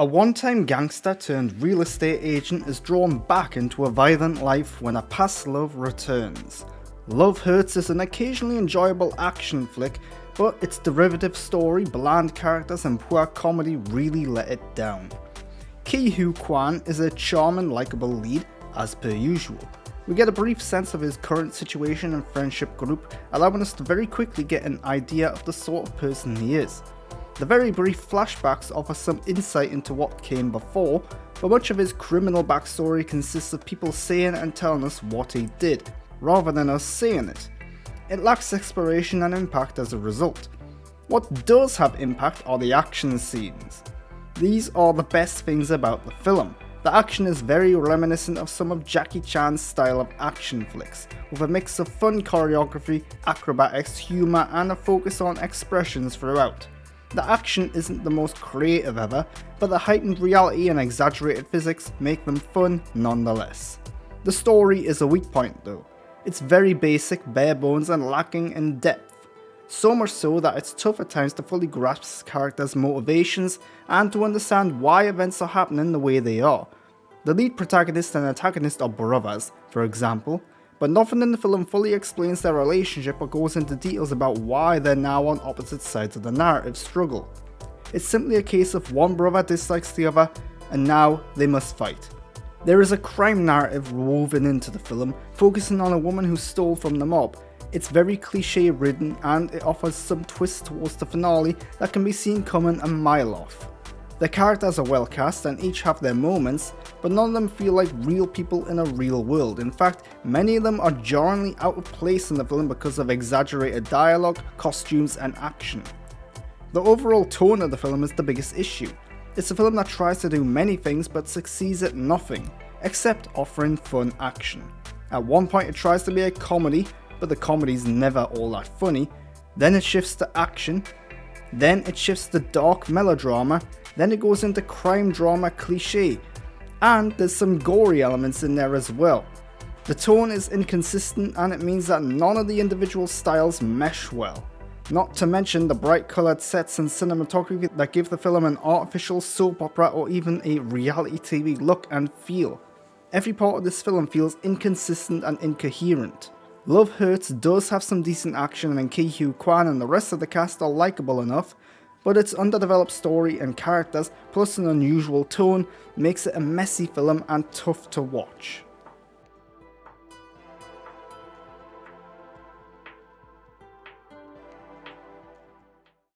A one-time gangster turned real estate agent is drawn back into a violent life when a past love returns. Love Hurts is an occasionally enjoyable action flick, but its derivative story, bland characters and poor comedy really let it down. Quan is a charming, likeable lead, as per usual. We get a brief sense of his current situation and friendship group, allowing us to very quickly get an idea of the sort of person he is. The very brief flashbacks offer some insight into what came before, but much of his criminal backstory consists of people saying and telling us what he did, rather than us saying it. It lacks exploration and impact as a result. What does have impact are the action scenes. These are the best things about the film. The action is very reminiscent of some of Jackie Chan's style of action flicks, with a mix of fun choreography, acrobatics, humour and a focus on expressions throughout. The action isn't the most creative ever, but the heightened reality and exaggerated physics make them fun nonetheless. The story is a weak point though. It's very basic, bare bones and lacking in depth. So much so that it's tough at times to fully grasp characters' motivations and to understand why events are happening the way they are. The lead protagonist and antagonist are brothers, for example, but nothing in the film fully explains their relationship or goes into details about why they're now on opposite sides of the narrative struggle. It's simply a case of one brother dislikes the other, and now they must fight. There is a crime narrative woven into the film, focusing on a woman who stole from the mob. It's very cliche ridden and it offers some twists towards the finale that can be seen coming a mile off. The characters are well cast and each have their moments, but none of them feel like real people in a real world. In fact, many of them are jarringly out of place in the film because of exaggerated dialogue, costumes and action. The overall tone of the film is the biggest issue. It's a film that tries to do many things but succeeds at nothing, except offering fun action. At one point it tries to be a comedy, but the comedy's never all that funny. Then it shifts to action. Then it shifts to dark melodrama. Then it goes into crime drama cliche. And there's some gory elements in there as well. The tone is inconsistent and it means that none of the individual styles mesh well. Not to mention the bright coloured sets and cinematography that give the film an artificial soap opera or even a reality TV look and feel. Every part of this film feels inconsistent and incoherent. Love Hurts does have some decent action and Quan and the rest of the cast are likeable enough, but its underdeveloped story and characters plus an unusual tone makes it a messy film and tough to watch.